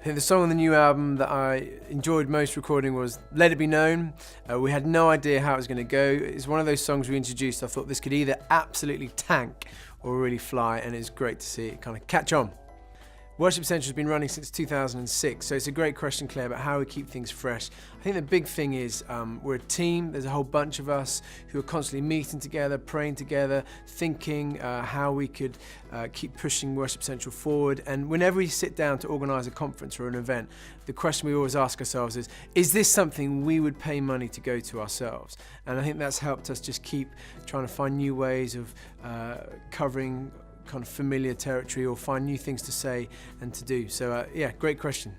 I think the song on the new album that I enjoyed most recording was Let It Be Known. We had no idea how it was going to go. It's one of those songs we introduced. I thought this could either absolutely tank or really fly, and it's great to see it kind of catch on. Worship Central has been running since 2006, so it's a great question, Claire, about how we keep things fresh. I think the big thing is we're a team. There's a whole bunch of us who are constantly meeting together, praying together, thinking how we could keep pushing Worship Central forward. And whenever we sit down to organise a conference or an event, the question we always ask ourselves is this something we would pay money to go to ourselves? And I think that's helped us just keep trying to find new ways of covering kind of familiar territory or find new things to say and to do. So yeah, great question.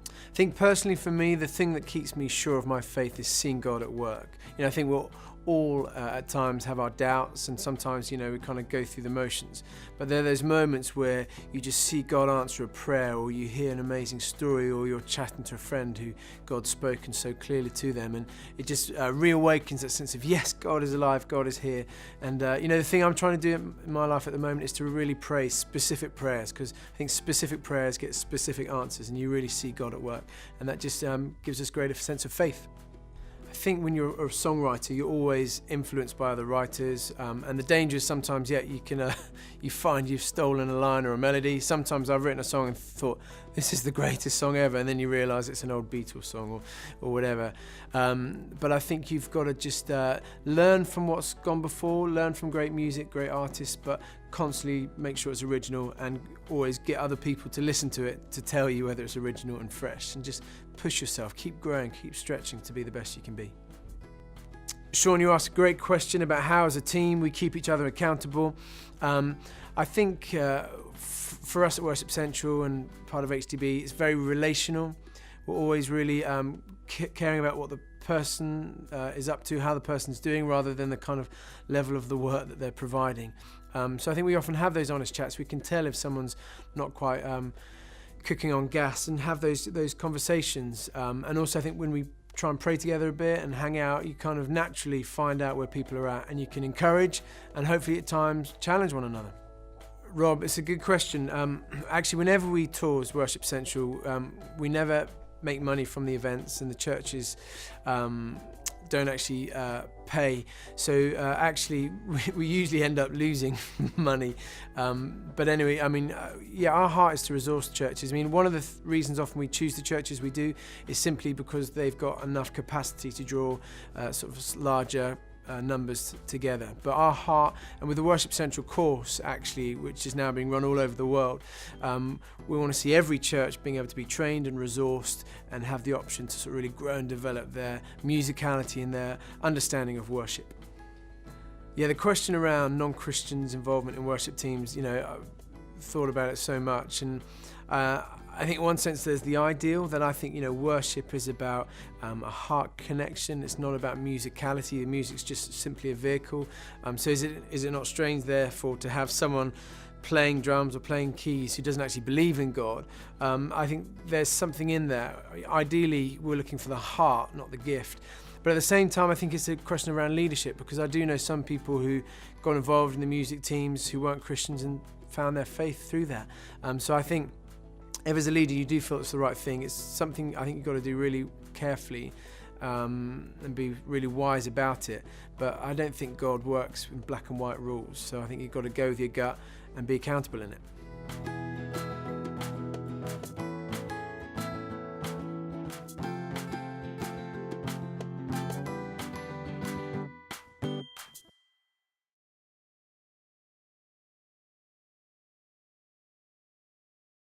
I think personally for me, the thing that keeps me sure of my faith is seeing God at work. I think we'll all at times have our doubts, and sometimes we kind of go through the motions, but there are those moments where you just see God answer a prayer, or you hear an amazing story, or you're chatting to a friend who God's spoken so clearly to them, and it just reawakens that sense of, yes, God is alive, God is here. And the thing I'm trying to do in my life at the moment is to really pray specific prayers, because I think specific prayers get specific answers, and you really see God at work, and that just gives us greater sense of faith. I think when you're a songwriter, you're always influenced by other writers, and the danger is sometimes, you can you find you've stolen a line or a melody. Sometimes I've written a song and thought, this is the greatest song ever, and then you realise it's an old Beatles song or whatever. But I think you've got to just learn from what's gone before, learn from great music, great artists, but constantly make sure it's original, and always get other people to listen to it to tell you whether it's original and fresh, and just push yourself, keep growing, keep stretching to be the best you can be. Sean, you asked a great question about how as a team we keep each other accountable. I think for us at Worship Central and part of HTB, it's very relational. We're always really caring about what the person is up to, how the person's doing, rather than the kind of level of the work that they're providing. So I think we often have those honest chats. We can tell if someone's not quite cooking on gas, and have those conversations. And also I think when we try and pray together a bit and hang out, you kind of naturally find out where people are at, and you can encourage and hopefully at times challenge one another. Rob, it's a good question. Actually, whenever we tour as Worship Central, we never make money from the events, and the churches don't actually pay. So actually, we usually end up losing money. But anyway, our heart is to resource churches. One of the reasons often we choose the churches we do is simply because they've got enough capacity to draw sort of larger numbers together. But our heart, and with the Worship Central course actually, which is now being run all over the world, we want to see every church being able to be trained and resourced and have the option to sort of really grow and develop their musicality and their understanding of worship. Yeah, the question around non-Christians' involvement in worship teams, I've thought about it so much, and I think in one sense there's the ideal that I think, worship is about a heart connection. It's not about musicality. The music's just simply a vehicle. So is it not strange, therefore, to have someone playing drums or playing keys who doesn't actually believe in God? I think there's something in there. Ideally, we're looking for the heart, not the gift. But at the same time, I think it's a question around leadership, because I do know some people who got involved in the music teams who weren't Christians and found their faith through that. So I think if as a leader you do feel it's the right thing, it's something I think you've got to do really carefully and be really wise about it. But I don't think God works in black and white rules, so I think you've got to go with your gut and be accountable in it.